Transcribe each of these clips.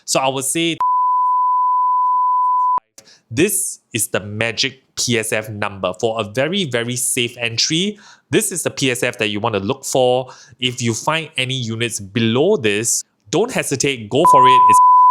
So I would say this is the magic PSF number for a very, very safe entry. This is the PSF that you want to look for. If you find any units below this, don't hesitate, go for it.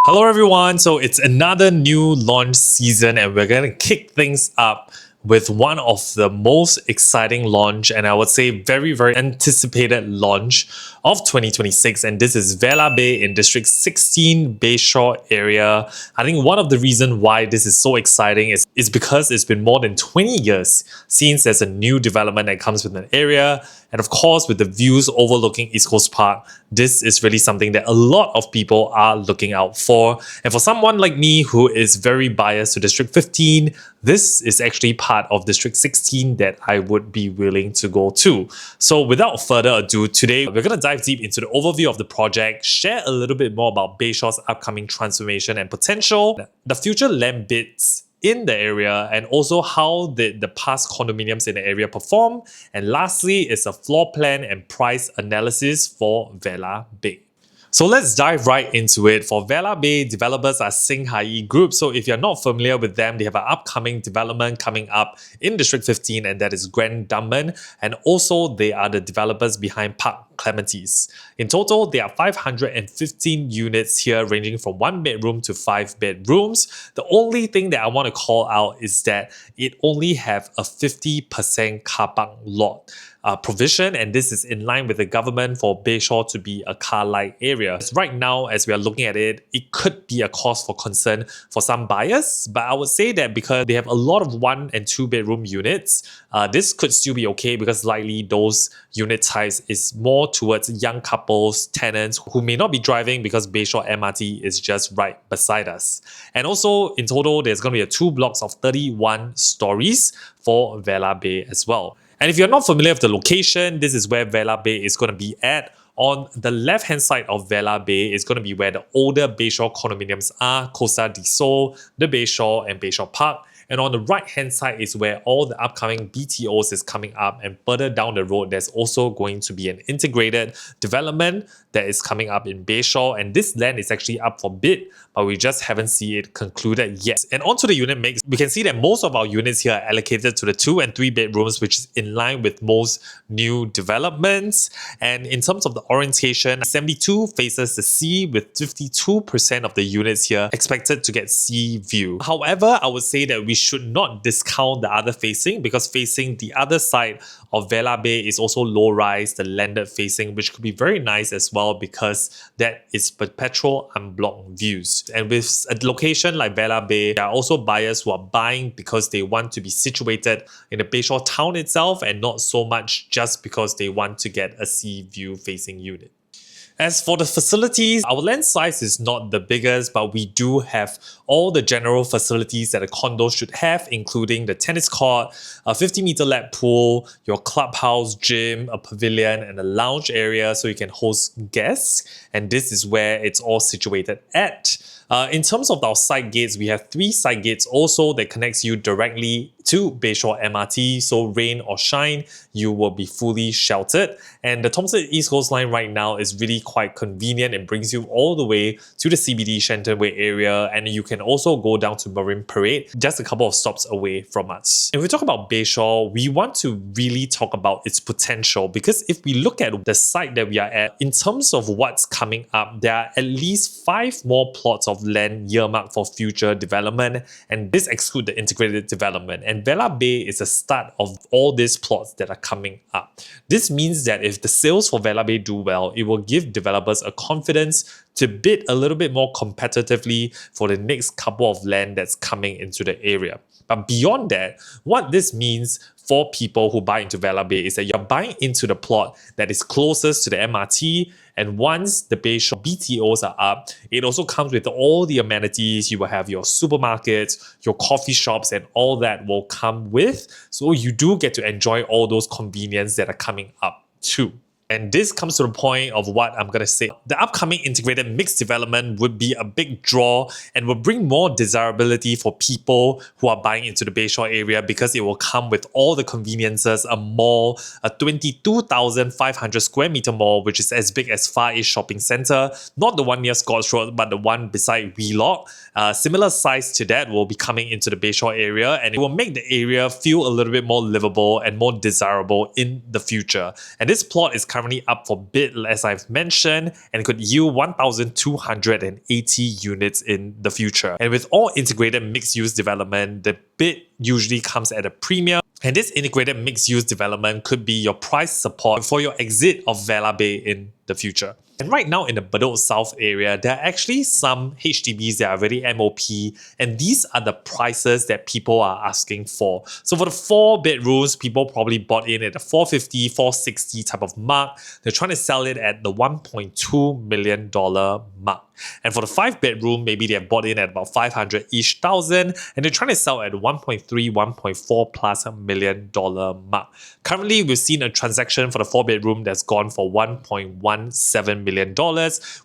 Hello everyone, so it's another new launch season and we're going to kick things up with one of the most exciting launch and I would say very, very anticipated launch of 2026, and this is Vela Bay in District 16 Bayshore area. I think one of the reasons why this is so exciting is because it's been more than 20 years since there's a new development that comes with an area, and of course with the views overlooking East Coast Park, this is really something that a lot of people are looking out for. And for someone like me who is very biased to District 15, this is actually part of District 16 that I would be willing to go to. So without further ado, today we're going to dive deep into the overview of the project, share a little bit more about Bayshore's upcoming transformation and potential, the future land bids in the area, and also how did the past condominiums in the area perform. And lastly is a floor plan and price analysis for Vela Bay. So let's dive right into it. For Vela Bay, developers are Singhai Group. So if you're not familiar with them, they have an upcoming development coming up in District 15, and that is Grand Dunman. And also they are the developers behind Park Clementes. In total, there are 515 units here ranging from 1 bedroom to 5 bedrooms. The only thing that I want to call out is that it only have a 50% car park lot provision, and this is in line with the government for Bayshore to be a car light area. Right now, as we are looking at it, it could be a cause for concern for some buyers, but I would say that because they have a lot of 1 and 2 bedroom units, this could still be okay because likely those unit types is more towards young couples, tenants who may not be driving because Bayshore MRT is just right beside us. And also in total, there's going to be 2 blocks of 31 stories for Vela Bay as well. And if you're not familiar with the location, this is where Vela Bay is going to be at. On the left-hand side of Vela Bay is going to be where the older Bayshore condominiums are, Costa del Sol, the Bayshore and Bayshore Park. And on the right-hand side is where all the upcoming BTOs is coming up, and further down the road, there's also going to be an integrated development that is coming up in Bayshore, and this land is actually up for bid, but we just haven't seen it concluded yet. And onto the unit mix, we can see that most of our units here are allocated to the 2 and 3 bedrooms, which is in line with most new developments. And in terms of the orientation, 72 faces the sea with 52% of the units here expected to get sea view. However, I would say that we should not discount the other facing, because facing the other side of Vela Bay is also low rise, the landed facing, which could be very nice as well because that is perpetual unblocked views. And with a location like Vela Bay, there are also buyers who are buying because they want to be situated in the Bayshore town itself and not so much just because they want to get a sea view facing unit. As for the facilities, our land size is not the biggest, but we do have all the general facilities that a condo should have, including the tennis court, a 50-meter lap pool, your clubhouse, gym, a pavilion, and a lounge area so you can host guests. And this is where it's all situated at. In terms of our side gates, we have 3 side gates also that connects you directly to Bayshore MRT, so rain or shine, you will be fully sheltered. And the Thomson East Coast line right now is really quite convenient and brings you all the way to the CBD Shenton Way area, and you can also go down to Marine Parade, just a couple of stops away from us. If we talk about Bayshore, we want to really talk about its potential, because if we look at the site that we are at, in terms of what's coming up, there are at least 5 more plots of land earmarked for future development, and this excludes the integrated development. And Vela Bay is the start of all these plots that are coming up. This means that if the sales for Vela Bay do well, it will give developers a confidence to bid a little bit more competitively for the next couple of land that's coming into the area. But beyond that, what this means for people who buy into Vela Bay is that you're buying into the plot that is closest to the MRT, and once the Bayshore BTOs are up, it also comes with all the amenities. You will have your supermarkets, your coffee shops, and all that will come with. So you do get to enjoy all those conveniences that are coming up too. And this comes to the point of what I'm going to say. The upcoming integrated mixed development would be a big draw and will bring more desirability for people who are buying into the Bayshore area because it will come with all the conveniences, a mall, a 22,500 square meter mall, which is as big as Far East Shopping Centre, not the one near Scotts Road, but the one beside Wheelock. Similar size to that will be coming into the Bayshore area, and it will make the area feel a little bit more livable and more desirable in the future. And this plot is currently up for bid, as I've mentioned, and could yield 1,280 units in the future. And with all integrated mixed-use development, the bid usually comes at a premium. And this integrated mixed-use development could be your price support for your exit of Vela Bay in the future. And right now in the Bedok South area, there are actually some HDBs that are already MOP, and these are the prices that people are asking for. So for the 4 bedrooms, people probably bought in at the 450, 460 type of mark. They're trying to sell it at the $1.2 million mark. And for the 5 bedroom, maybe they have bought in at about 500-ish thousand, and they're trying to sell at 1.3, 1.4 plus $1 million mark. Currently, we've seen a transaction for the 4 bedroom that's gone for $1.17 million,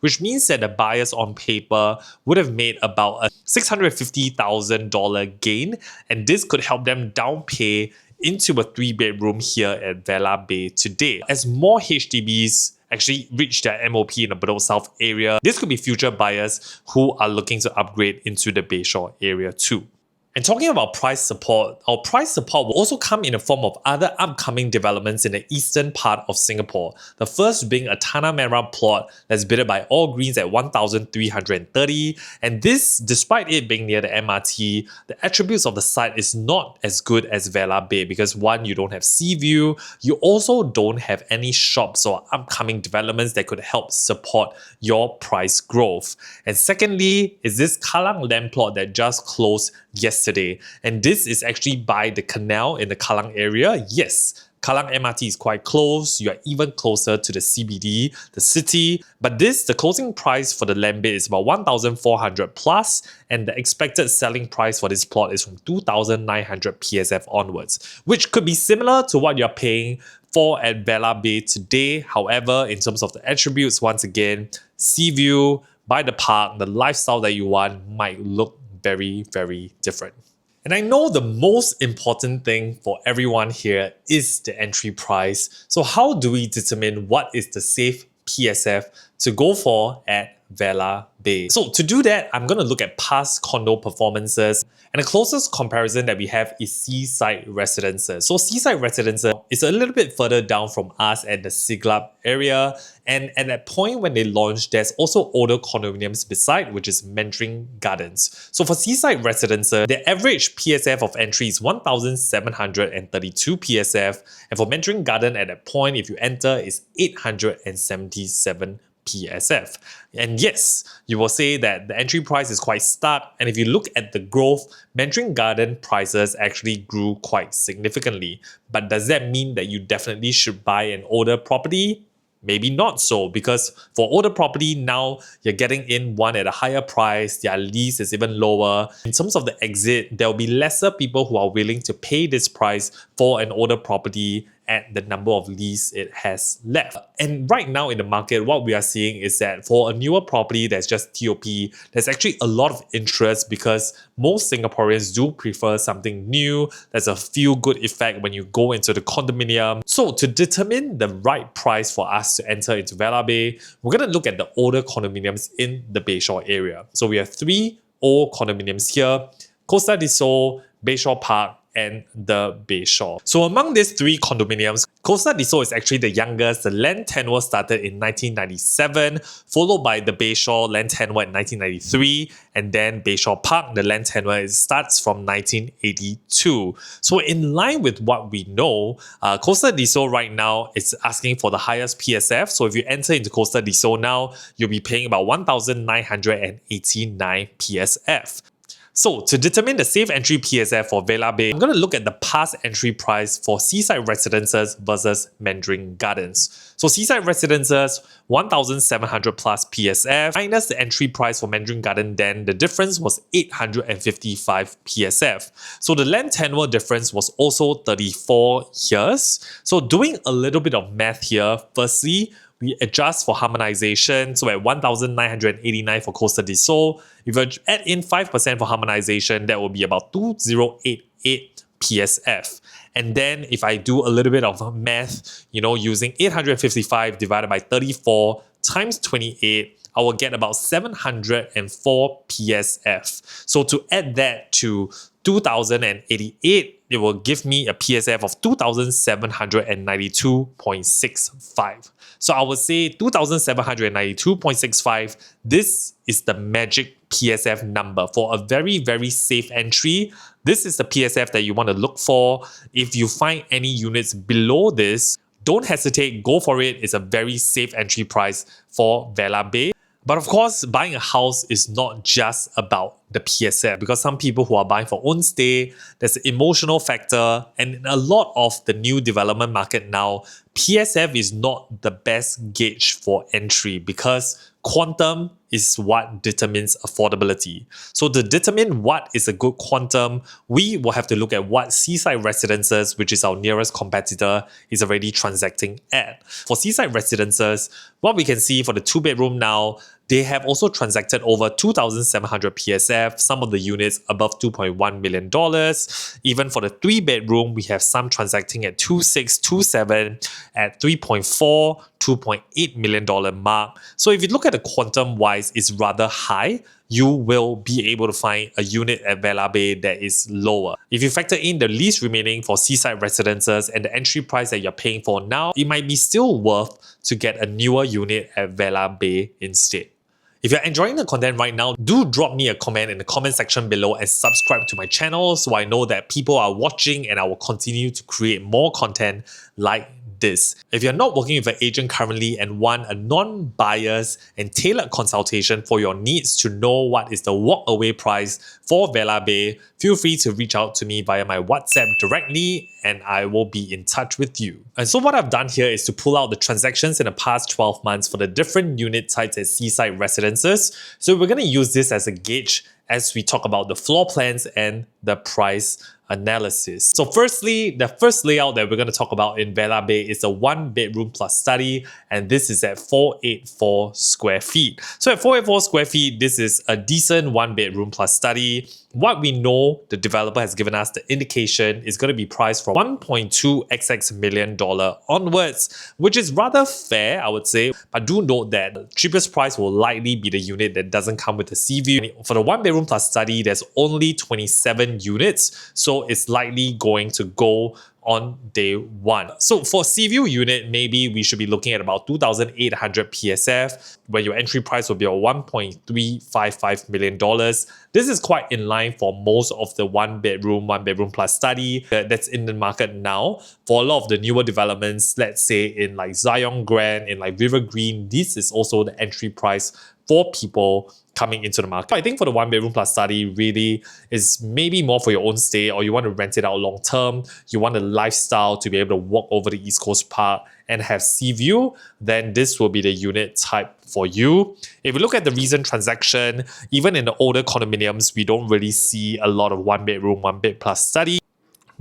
which means that the buyers on paper would have made about a $650,000 gain, and this could help them down pay into a 3 bedroom here at Vela Bay today. As more HDBs actually reach their MOP in the Bedok South area, this could be future buyers who are looking to upgrade into the Bayshore area too. And talking about price support, our price support will also come in the form of other upcoming developments in the eastern part of Singapore. The first being a Tanah Merah plot that's bidded by All Greens at 1,330. And this, despite it being near the MRT, the attributes of the site is not as good as Vela Bay because one, you don't have sea view, you also don't have any shops or upcoming developments that could help support your price growth. And secondly, is this Kallang land plot that just closed yesterday, and this is actually by the canal in the Kallang area. Yes, Kallang MRT is quite close, you are even closer to the CBD, the city, but the closing price for the land bid is about 1,400 plus, and the expected selling price for this plot is from 2,900 PSF onwards, which could be similar to what you're paying for at Vela Bay today. However, in terms of the attributes, once again, sea view, by the park, the lifestyle that you want might look very, very different. And I know the most important thing for everyone here is the entry price. So how do we determine what is the safe PSF to go for at Vela Bay? So to do that, I'm going to look at past condo performances, and the closest comparison that we have is Seaside Residences. So Seaside Residences is a little bit further down from us at the Siglap area, and at that point when they launched, there's also older condominiums beside, which is Mandarin Gardens. So for Seaside Residences, the average PSF of entry is 1,732 PSF, and for Mandarin Garden at that point, if you enter, is 877 PSF. And yes, you will say that the entry price is quite stuck, and if you look at the growth, Mandarin Garden prices actually grew quite significantly. But does that mean that you definitely should buy an older property? Maybe not so, because for older property now, you're getting in one at a higher price, their lease is even lower. In terms of the exit, there will be lesser people who are willing to pay this price for an older property at the number of lease it has left. And right now in the market, what we are seeing is that for a newer property that's just TOP, there's actually a lot of interest because most Singaporeans do prefer something new. There's a feel-good effect when you go into the condominium. So to determine the right price for us to enter into Vela Bay, we're going to look at the older condominiums in the Bayshore area. So we have 3 old condominiums here: Costa del Sol, Bayshore Park, and the Bayshore. So among these 3 condominiums, Costa del Sol is actually the youngest. The land tenure started in 1997, followed by the Bayshore land tenure in 1993, and then Bayshore Park, the land tenure starts from 1982. So in line with what we know, Costa del Sol right now is asking for the highest PSF. So if you enter into Costa del Sol now, you'll be paying about 1,989 PSF. So to determine the safe entry PSF for Vela Bay, I'm going to look at the past entry price for Seaside Residences versus Mandarin Gardens. So Seaside Residences, 1,700 plus PSF, minus the entry price for Mandarin Garden, then the difference was 855 PSF. So the land tenure difference was also 34 years. So doing a little bit of math here, firstly, we adjust for harmonization. So at 1,989 for Costa del Sol, if you add in 5% for harmonization, that will be about 2,088 PSF. And then if I do a little bit of math, using 855 divided by 34 times 28, I will get about 704 PSF. So to add that to 2,088, it will give me a PSF of 2,792.65. So I would say 2,792.65, this is the magic PSF number for a very, very safe entry. This is the PSF that you want to look for. If you find any units below this, don't hesitate, go for it. It's a very safe entry price for Vela Bay. But of course, buying a house is not just about the PSF, because some people who are buying for own stay, there's an emotional factor, and in a lot of the new development market now, PSF is not the best gauge for entry because quantum is what determines affordability. So to determine what is a good quantum, we will have to look at what Seaside Residences, which is our nearest competitor, is already transacting at. For Seaside Residences, what we can see for the 2-bedroom now, they have also transacted over 2,700 PSF, some of the units above $2.1 million. Even for the 3-bedroom, we have some transacting at 2,627, at 3.4, $2.8 million mark. So if you look at the quantum wise, it's rather high. You will be able to find a unit at Vela Bay that is lower. If you factor in the lease remaining for Seaside Residences and the entry price that you're paying for now, it might be still worth to get a newer unit at Vela Bay instead. If you're enjoying the content right now, do drop me a comment in the comment section below and subscribe to my channel so I know that people are watching and I will continue to create more content like this. If you're not working with an agent currently and want a non-biased and tailored consultation for your needs to know what is the walkaway price for Vela Bay, feel free to reach out to me via my WhatsApp directly and I will be in touch with you. And so what I've done here is to pull out the transactions in the past 12 months for the different unit types at Seaside Residences. So we're going to use this as a gauge as we talk about the floor plans and the price analysis. So firstly, the first layout that we're going to talk about in Vela Bay is a 1-bedroom plus study, and this is at 484 square feet. So at 484 square feet, this is a decent 1-bedroom plus study. What we know, the developer has given us the indication is going to be priced from $1.2 million onwards, which is rather fair, I would say. But do note that the cheapest price will likely be the unit that doesn't come with a sea view. For the 1-bedroom plus study, there's only 27 units, so it's likely going to go on day one. So for sea view unit, maybe we should be looking at about 2,800 PSF, where your entry price will be $1.355 million. This is quite in line for most of the 1-bedroom plus study that's in the market now. For a lot of the newer developments, let's say in like Zion Grand, in like River Green, this is also the entry price for people coming into the market. I think for the 1-bedroom plus study really is maybe more for your own stay, or you want to rent it out long term, you want a lifestyle to be able to walk over the East Coast Park and have sea view, then this will be the unit type for you. If you look at the recent transaction, even in the older condominiums, we don't really see a lot of 1-bedroom, 1-bed plus study.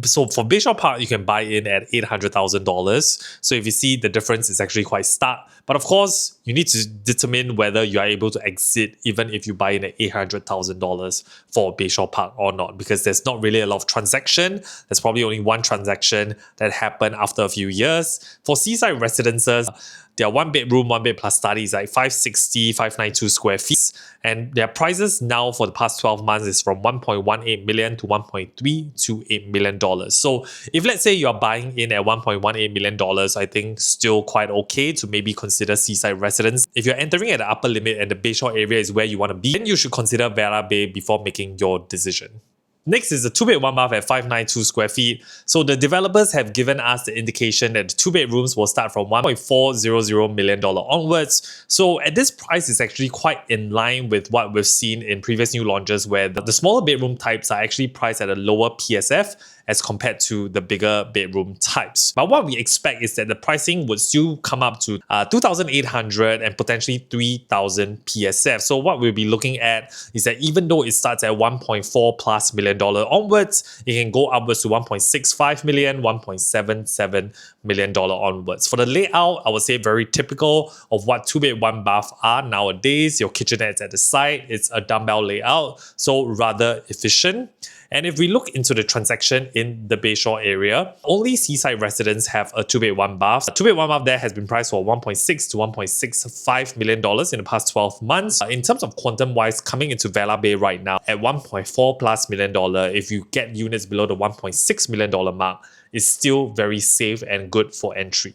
So for Bayshore Park, you can buy in at $800,000. So if you see, the difference is actually quite stark. But of course, you need to determine whether you are able to exit even if you buy in at $800,000 for Bayshore Park or not, because there's not really a lot of transaction. There's probably only one transaction that happened after a few years. For Seaside Residences, their 1-bedroom, 1-bed plus study is like 560, 592 square feet. And their prices now for the past 12 months is from $1.18 million to $1.328 million. So if let's say you're buying in at $1.18 million, I think still quite okay to maybe consider Seaside Residence. If you're entering at the upper limit and the Bayshore area is where you want to be, then you should consider Vela Bay before making your decision. Next is the 2-bed 1-bath at 592 square feet. So the developers have given us the indication that the 2 bedrooms will start from $1.400 million onwards. So at this price, it's actually quite in line with what we've seen in previous new launches, where the smaller bedroom types are actually priced at a lower PSF as compared to the bigger bedroom types. But what we expect is that the pricing would still come up to 2,800 and potentially 3,000 PSF. So what we'll be looking at is that even though it starts at $1.4+ million onwards, it can go upwards to $1.65 million, $1.77 million onwards. For the layout, I would say very typical of what 2-bed 1-bath are nowadays. Your kitchenette's at the side, it's a dumbbell layout, so rather efficient. And if we look into the transaction in the Bayshore area, only Seaside residents have a 2-bed 1-bath. A 2-bed 1-bath there has been priced for $1.6 to $1.65 million in the past 12 months. In terms of quantum-wise, coming into Vela Bay right now at $1.4+ million, if you get units below the $1.6 million mark, is still very safe and good for entry.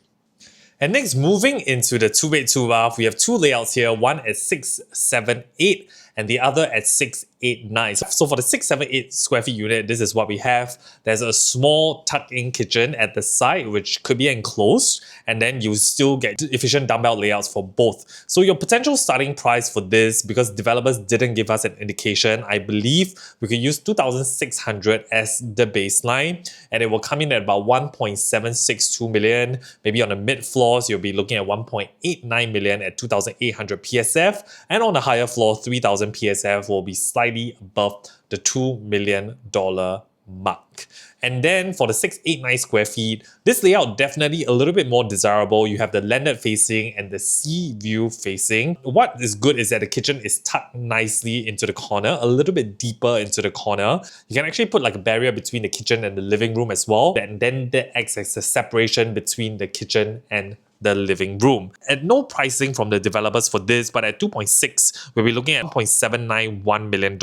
And next, moving into the 2-bed 2-bath, we have two layouts here, one at 678 and the other at 689. So for the 678 square feet unit, this is what we have. There's a small tucked-in kitchen at the side, which could be enclosed, and then you still get efficient dumbbell layouts for both. So your potential starting price for this, because developers didn't give us an indication, I believe we could use 2,600 as the baseline, and it will come in at about 1.762 million. Maybe on the mid floors, you'll be looking at 1.89 million at 2,800 PSF, and on the higher floor, 3,000 PSF will be slightly above the $2 million mark. And then for the 689 square feet, this layout definitely a little bit more desirable. You have the landed facing and the sea view facing. What is good is that the kitchen is tucked nicely into the corner, a little bit deeper into the corner. You can actually put like a barrier between the kitchen and the living room as well. And then that acts as a separation between the kitchen and the living room. At no pricing from the developers for this, but at 2.6, we'll be looking at $1.791 million,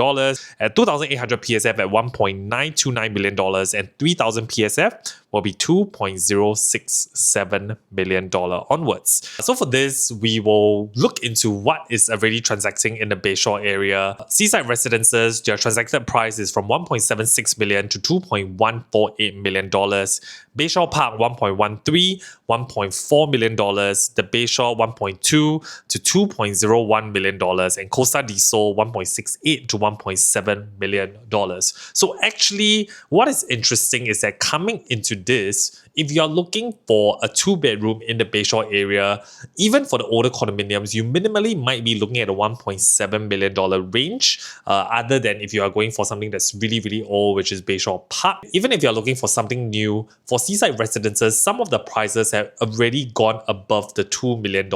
at 2,800 PSF at $1.929 million, and 3,000 PSF will be $2.067 million onwards. So for this, we will look into what is already transacting in the Bayshore area. Seaside residences, their transacted price is from $1.76 million to $2.148 million. Bayshore Park, $1.13, $1.4 million. The Bayshore, $1.2 to $2.01 million. And Costa del Sol, $1.68 to $1.7 million. So actually, what is interesting is that coming into this, if you're looking for a 2-bedroom in the Bayshore area, even for the older condominiums, you minimally might be looking at a $1.7 million range, other than if you are going for something that's really, really old, which is Bayshore Park. Even if you're looking for something new, for Seaside residences, some of the prices have already gone above the $2 million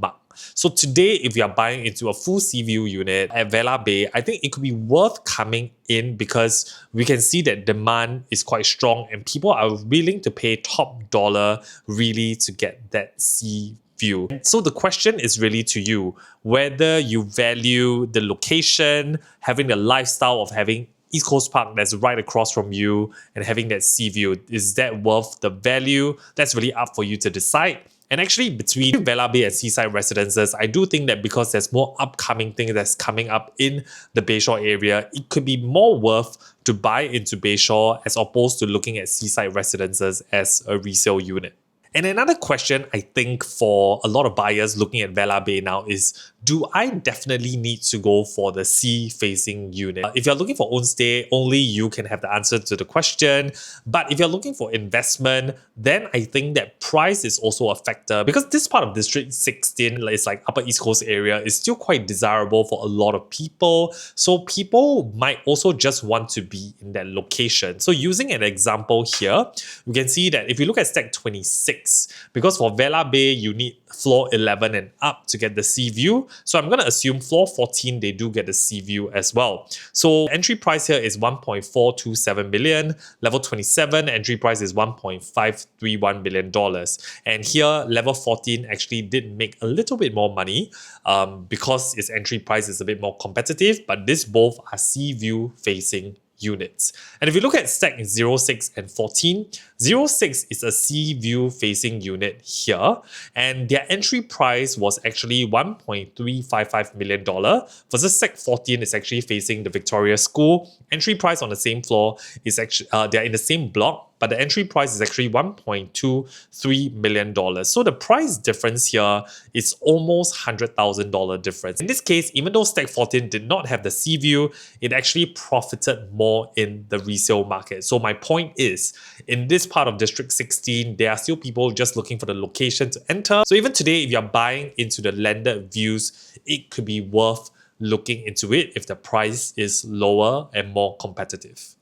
mark. So today, if you are buying into a full sea view unit at Vela Bay, I think it could be worth coming in because we can see that demand is quite strong and people are willing to pay top dollar really to get that sea view. So the question is really to you, whether you value the location, having the lifestyle of having East Coast Park that's right across from you and having that sea view. Is that worth the value? That's really up for you to decide. And actually, between Vela Bay and Seaside residences, I do think that because there's more upcoming things that's coming up in the Bayshore area, it could be more worth to buy into Bayshore as opposed to looking at Seaside residences as a resale unit. And another question I think for a lot of buyers looking at Vela Bay now is, do I definitely need to go for the sea-facing unit? If you're looking for own stay, only you can have the answer to the question. But if you're looking for investment, then I think that price is also a factor because this part of District 16, it's like Upper East Coast area, is still quite desirable for a lot of people. So people might also just want to be in that location. So using an example here, we can see that if you look at stack 26, because for Vela Bay, you need floor 11 and up to get the sea view. So I'm going to assume floor 14, they do get the sea view as well. So entry price here is $1.427 million. Level 27, entry price is $1.531 million. And here, level 14 actually did make a little bit more money because its entry price is a bit more competitive, but this both are sea view facing units. And if you look at stack 06 and 14, 06 is a sea view facing unit here, and their entry price was actually $1.355 million versus Sec 14 is actually facing the Victoria School. Entry price on the same floor is actually, they're in the same block, but the entry price is actually $1.23 million. So the price difference here is almost $100,000 difference. In this case, even though Stack 14 did not have the sea view, it actually profited more in the resale market. So my point is, in this part of District 16, there are still people just looking for the location to enter. So even today, if you're buying into the landed views, it could be worth looking into it if the price is lower and more competitive.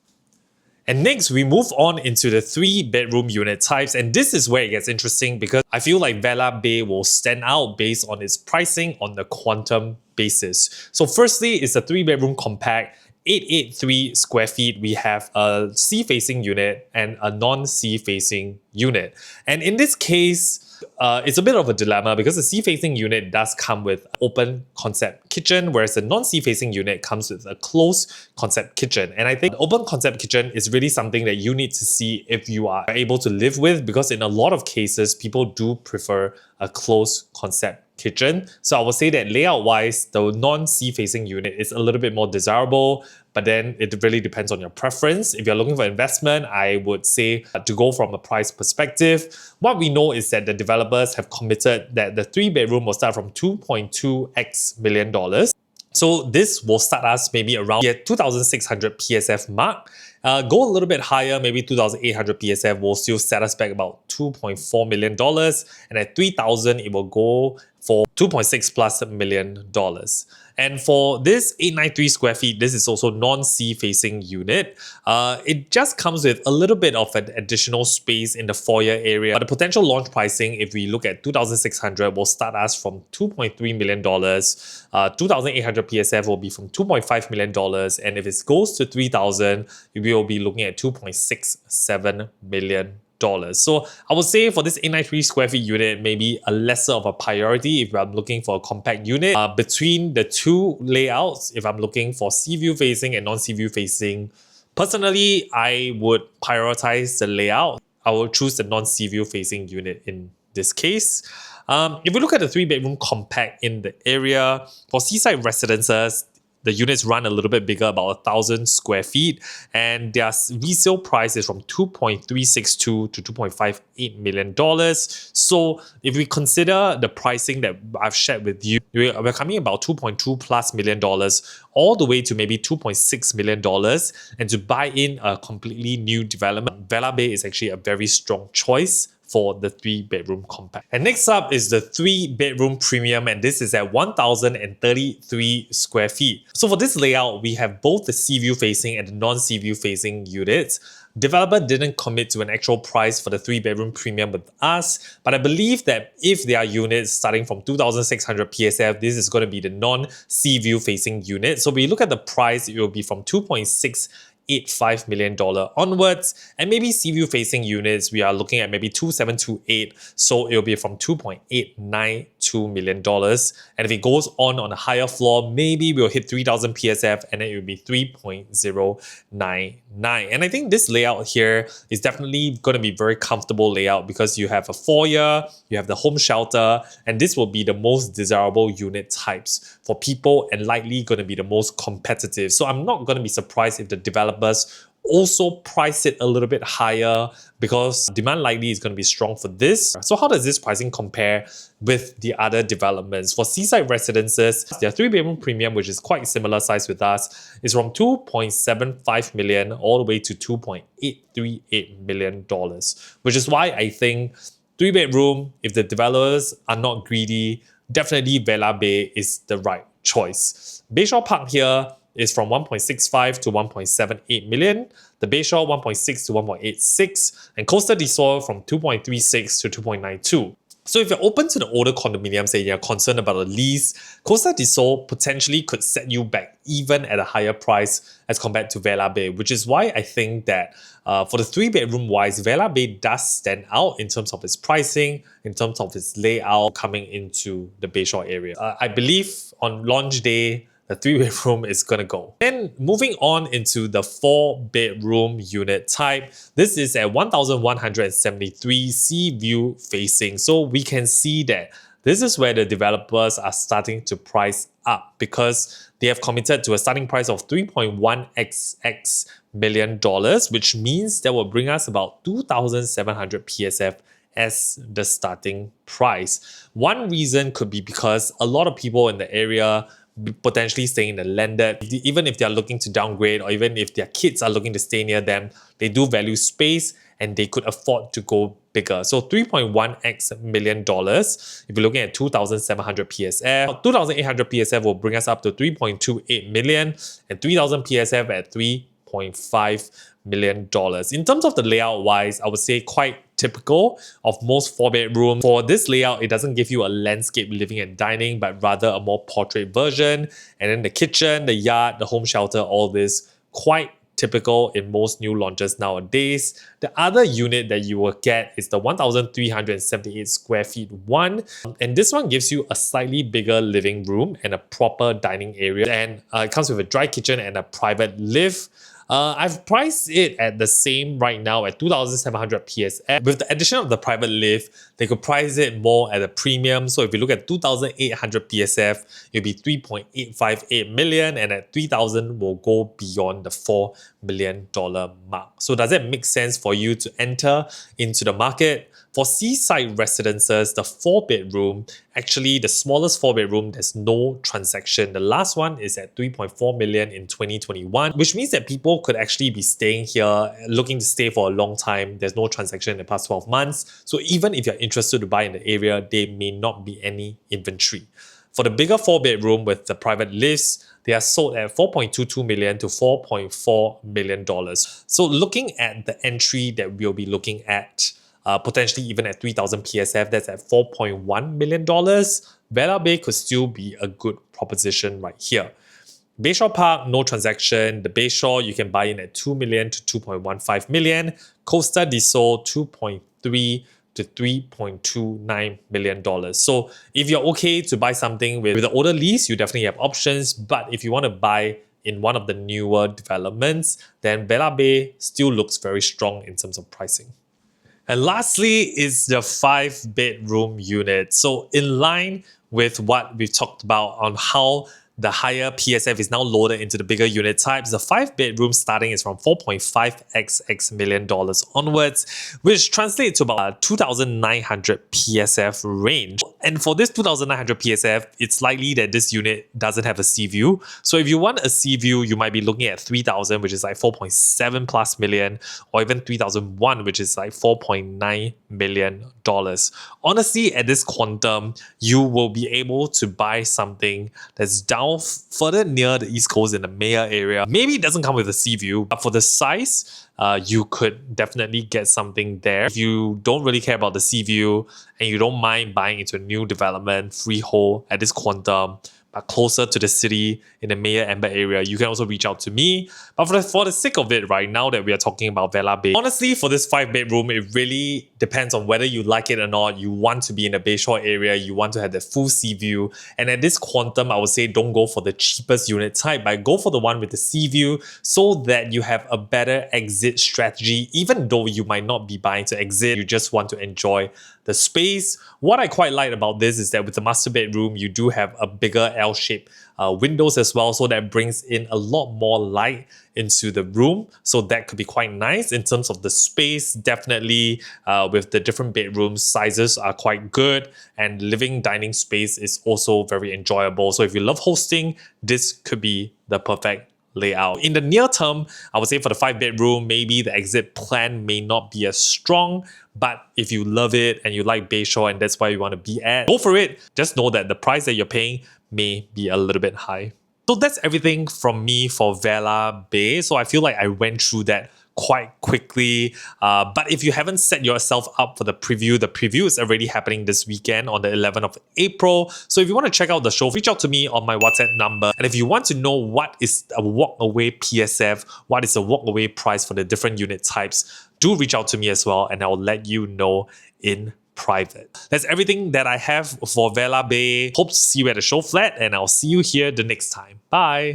And next, we move on into the 3-bedroom unit types. And this is where it gets interesting because I feel like Vela Bay will stand out based on its pricing on the quantum basis. So firstly, it's a 3-bedroom compact, 883 square feet. We have a sea-facing unit and a non-sea facing unit. And in this case, it's a bit of a dilemma because the sea-facing unit does come with open concept kitchen, whereas the non-sea-facing unit comes with a closed concept kitchen. And I think open concept kitchen is really something that you need to see if you are able to live with, because in a lot of cases, people do prefer a closed concept kitchen. So I would say that layout wise, the non-sea facing unit is a little bit more desirable, but then it really depends on your preference. If you're looking for investment, I would say to go from a price perspective. What we know is that the developers have committed that the 3-bedroom will start from $2.2x million. So this will start us maybe around the 2,600 PSF mark. Go a little bit higher, maybe 2,800 PSF will still set us back about $2.4 million. And at 3,000, it will go for $2.6+ million. And for this 893 square feet, this is also non-sea facing unit. It just comes with a little bit of an additional space in the foyer area. But the potential launch pricing, if we look at 2,600, will start us from $2.3 million. 2,800 PSF will be from $2.5 million. And if it goes to 3,000, we will be looking at $2.67 million. So I would say for this 893 square feet unit, maybe a lesser of a priority if I'm looking for a compact unit. Between the two layouts, if I'm looking for sea view facing and non-sea view facing, personally, I would prioritize the layout. I will choose the non-sea view facing unit in this case. If we look at the 3-bedroom compact in the area, for Seaside residences, the units run a little bit bigger, about 1,000 square feet, and their resale price is from $2.362 to $2.58 million. So if we consider the pricing that I've shared with you, we're coming about $2.2+ million all the way to maybe $2.6 million. And to buy in a completely new development, Vela Bay is actually a very strong choice for the 3-bedroom compact. And next up is the 3-bedroom premium, and this is at 1,033 square feet. So for this layout, we have both the sea view facing and the non-sea view facing units. Developer didn't commit to an actual price for the 3-bedroom premium with us, but I believe that if there are units starting from 2,600 PSF, this is going to be the non-sea view facing unit. So we look at the price, it will be from $2.685 million onwards, and maybe sea view facing units, we are looking at maybe 2,728, so it will be from $2.892 million. And if it goes on a higher floor, maybe we'll hit 3,000 PSF and then it will be 3.099. And I think this layout here is definitely going to be very comfortable layout because you have a foyer, you have the home shelter, and this will be the most desirable unit types for people and likely going to be the most competitive. So I'm not going to be surprised if the developers also price it a little bit higher because demand likely is going to be strong for this. So how does this pricing compare with the other developments? For Seaside residences, their 3-bedroom premium, which is quite similar size with us, is from $2.75 million all the way to $2.838 million, which is why I think 3-bedroom, if the developers are not greedy, definitely Vela Bay is the right choice. Bayshore Park here is from 1.65 to 1.78 million, the Bayshore 1.6 to 1.86, and Costa del Sol from 2.36 to 2.92. So if you're open to the older condominiums and you're concerned about a lease, Costa del Sol potentially could set you back even at a higher price as compared to Vela Bay, which is why I think that for the 3-bedroom wise, Vela Bay does stand out in terms of its pricing, in terms of its layout coming into the Bayshore area. I believe on launch day, the 3-bedroom is gonna go. Then moving on into the 4-bedroom unit type, this is at 1,173 sea view facing. So we can see that this is where the developers are starting to price up because they have committed to a starting price of $3.1xx million, which means that will bring us about 2,700 PSF as the starting price. One reason could be because a lot of people in the area potentially staying in the landed, even if they're looking to downgrade or even if their kids are looking to stay near them, they do value space and they could afford to go bigger. So $3.1x million, if you're looking at 2,700 PSF, 2,800 PSF will bring us up to 3.28 million and 3,000 PSF at $3.5 million. In terms of the layout wise, I would say quite typical of most 4-bedroom. For this layout, it doesn't give you a landscape living and dining, but rather a more portrait version. And then the kitchen, the yard, the home shelter, all this quite typical in most new launches nowadays. The other unit that you will get is the 1,378 square feet one. And this one gives you a slightly bigger living room and a proper dining area. And it comes with a dry kitchen and a private lift. I've priced it at the same right now at 2,700 PSF. With the addition of the private lift, they could price it more at a premium. So if you look at 2,800 PSF, it'll be 3.858 million, and at 3,000 will go beyond the $4 million mark. So does it make sense for you to enter into the market? For Seaside residences, the 4-bedroom, actually the smallest 4-bedroom, there's no transaction. The last one is at 3.4 million in 2021, which means that people could actually be staying here, looking to stay for a long time. There's no transaction in the past 12 months. So even if you're interested to buy in the area, there may not be any inventory. For the bigger 4-bedroom with the private lifts, they are sold at 4.22 million to $4.4 million. So looking at the entry that we'll be looking at, potentially even at 3,000 PSF, that's at $4.1 million. Vela Bay could still be a good proposition right here. Bayshore Park, no transaction. The Bayshore, you can buy in at 2 million to 2.15 million. Costa del Sol, 2.3 to $3.29 million. So if you're okay to buy something with the older lease, you definitely have options. But if you want to buy in one of the newer developments, then Vela Bay still looks very strong in terms of pricing. And lastly is the 5-bedroom unit. So in line with what we've talked about on how the higher PSF is now loaded into the bigger unit types, the 5-bedroom starting is from $4.5xx million onwards, which translates to about 2,900 PSF range. And for this 2,900 PSF, it's likely that this unit doesn't have a sea view. So if you want a sea view, you might be looking at 3,000, which is like 4.7 plus million, or even 3,001, which is like $4.9 million. Honestly, at this quantum, you will be able to buy something that's down further near the East Coast in the Maya area. Maybe it doesn't come with a sea view, but for the size, you could definitely get something there. If you don't really care about the sea view and you don't mind buying into a new development, freehold at this quantum, but closer to the city in the Maya Amber area, you can also reach out to me. But for the sake of it, right now that we are talking about Vela Bay, honestly, for this 5-bedroom, it really depends on whether you like it or not. You want to be in the Bayshore area, you want to have the full sea view. And at this quantum, I would say don't go for the cheapest unit type, but go for the one with the sea view so that you have a better exit strategy. Even though you might not be buying to exit, you just want to enjoy the space. What I quite like about this is that with the master bedroom, you do have a bigger L-shaped windows as well, so that brings in a lot more light into the room. So that could be quite nice in terms of the space. Definitely with the different bedrooms, sizes are quite good, and living dining space is also very enjoyable. So if you love hosting, this could be the perfect layout. In the near term, I would say for the 5-bedroom, maybe the exit plan may not be as strong, but if you love it and you like Bayshore and that's where you want to be at, go for it. Just know that the price that you're paying may be a little bit high. So that's everything from me for Vela Bay. So I feel like I went through that quite quickly. But if you haven't set yourself up for the preview is already happening this weekend on the 11th of April. So if you want to check out the show, reach out to me on my WhatsApp number. And if you want to know what is a walkaway PSF, what is a walkaway price for the different unit types, do reach out to me as well, and I'll let you know in private. That's everything that I have for Vela Bay. Hope to see you at the show flat, and I'll see you here the next time. Bye.